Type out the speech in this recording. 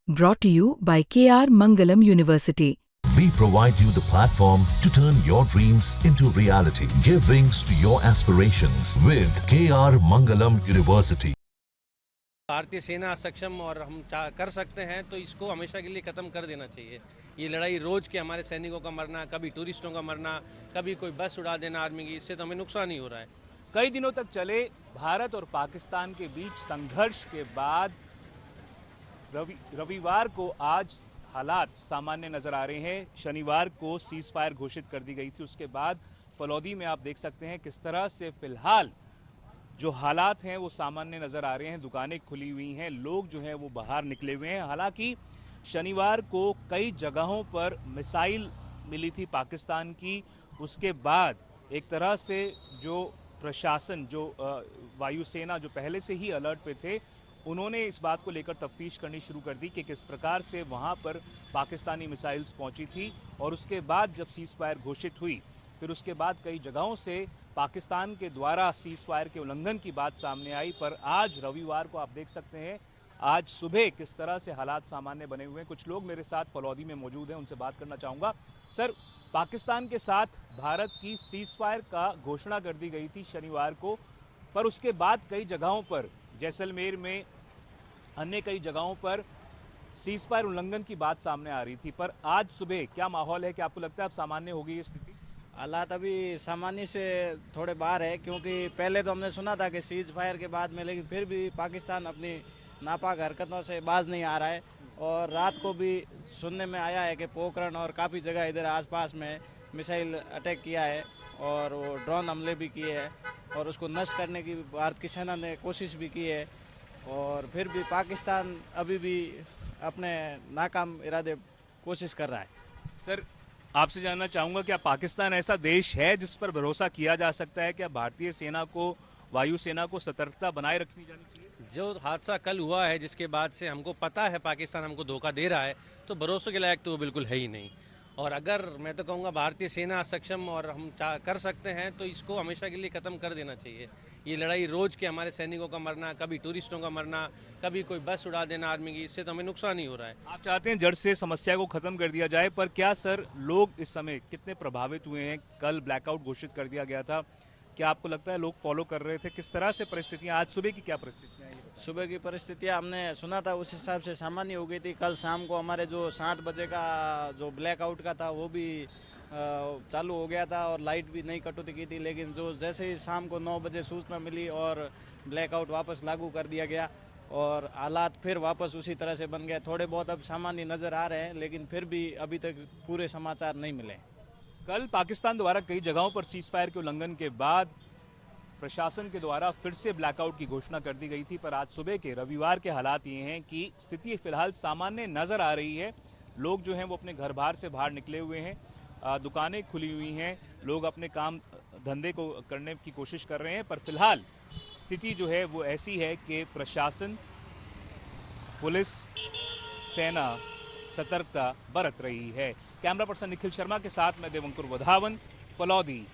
Brought to you by KR Mangalam University. We provide you the platform to turn your dreams into reality. Give wings to your aspirations with KR Mangalam University. भारतीय सेना सक्षम और हम कर सकते हैं तो इसको हमेशा के लिए ख़त्म कर देना चाहिए। ये लड़ाई रोज़ के हमारे सैनिकों का मरना, कभी टूरिस्टों का मरना, कभी कोई बस उड़ा देना आर्मी की, इससे तो हमें नुकसान ही हो रहा है। कई दिनों तक चले भारत और पाकिस्तान के बीच संघर्ष के बाद रविवार को आज हालात सामान्य नजर आ रहे हैं। शनिवार को सीज फायर घोषित कर दी गई थी। उसके बाद फलौदी में आप देख सकते हैं किस तरह से फिलहाल जो हालात हैं वो सामान्य नजर आ रहे हैं। दुकानें खुली हुई हैं, लोग जो हैं वो बाहर निकले हुए हैं। हालांकि शनिवार को कई जगहों पर मिसाइल मिली थी पाकिस्तान की। उसके बाद एक तरह से जो प्रशासन, जो वायुसेना जो पहले से ही अलर्ट पे थे, उन्होंने इस बात को लेकर तफ्तीश करनी शुरू कर दी कि किस प्रकार से वहां पर पाकिस्तानी मिसाइल्स पहुंची थी। और उसके बाद जब सीज फायर घोषित हुई, फिर उसके बाद कई जगहों से पाकिस्तान के द्वारा सीज फायर के उल्लंघन की बात सामने आई। पर आज रविवार को आप देख सकते हैं आज सुबह किस तरह से हालात सामान्य बने हुए हैं। कुछ लोग मेरे साथ फलौदी में मौजूद हैं, उनसे बात करना चाहूँगा। सर, पाकिस्तान के साथ भारत की सीज फायर का घोषणा कर दी गई थी शनिवार को, पर उसके बाद कई जगहों पर, जैसलमेर में, अन्य कई जगहों पर सीज फायर उल्लंघन की बात सामने आ रही थी। पर आज सुबह क्या माहौल है? क्या आपको लगता है अब सामान्य हो गई ये स्थिति? हालात अभी सामान्य से थोड़े बाहर है, क्योंकि पहले तो हमने सुना था कि सीज फायर के बाद में, लेकिन फिर भी पाकिस्तान अपनी नापाक हरकतों से बाज नहीं आ रहा है। और रात को भी सुनने में आया है कि पोखरण और काफ़ी जगह इधर आसपास में मिसाइल अटैक किया है और वो ड्रोन हमले भी किए हैं और उसको नष्ट करने की भारत की सेना ने कोशिश भी की है। और फिर भी पाकिस्तान अभी भी अपने नाकाम इरादे कोशिश कर रहा है। सर, आपसे जानना चाहूँगा, क्या पाकिस्तान ऐसा देश है जिस पर भरोसा किया जा सकता है? क्या भारतीय सेना को, वायुसेना को सतर्कता बनाए रखनी जानी चाहिए? जो हादसा कल हुआ है, जिसके बाद से हमको पता है पाकिस्तान हमको धोखा दे रहा है, तो भरोसे के लायक तो वो बिल्कुल है ही नहीं। और अगर मैं तो कहूँगा भारतीय सेना सक्षम और हम कर सकते हैं तो इसको हमेशा के लिए ख़त्म कर देना चाहिए। ये लड़ाई रोज़ के हमारे सैनिकों का मरना, कभी टूरिस्टों का मरना, कभी कोई बस उड़ा देना आर्मी की, इससे तो हमें नुकसान ही हो रहा है। आप चाहते हैं जड़ से समस्या को खत्म कर दिया जाए, पर क्या सर लोग इस समय कितने प्रभावित हुए हैं? कल ब्लैकआउट घोषित कर दिया गया था, क्या आपको लगता है लोग फॉलो कर रहे थे? किस तरह से परिस्थितियां, आज सुबह की क्या परिस्थितियां हैं? सुबह की परिस्थितियां हमने सुना था उस हिसाब से सामान्य हो गई थी। कल शाम को हमारे जो 7 बजे का जो ब्लैकआउट का था वो भी चालू हो गया था और लाइट भी नहीं कटौती की थी। लेकिन जो जैसे ही शाम को 9 बजे सूचना मिली और ब्लैकआउट वापस लागू कर दिया गया और हालात फिर वापस उसी तरह से बन गए। थोड़े बहुत अब सामान्य नज़र आ रहे हैं, लेकिन फिर भी अभी तक पूरे समाचार नहीं मिले। कल पाकिस्तान द्वारा कई जगहों पर सीज फायर के उल्लंघन के बाद प्रशासन के द्वारा फिर से ब्लैकआउट की घोषणा कर दी गई थी। पर आज सुबह के रविवार के हालात ये हैं कि स्थिति फिलहाल सामान्य नजर आ रही है। लोग जो हैं वो अपने घर बार से बाहर निकले हुए हैं, दुकानें खुली हुई हैं, लोग अपने काम धंधे को करने की कोशिश कर रहे हैं। पर फिलहाल स्थिति जो है वो ऐसी है कि प्रशासन, पुलिस, सेना सतर्कता बरत रही है। कैमरा पर्सन निखिल शर्मा के साथ मैं देवंकुर वधावन, फलौदी।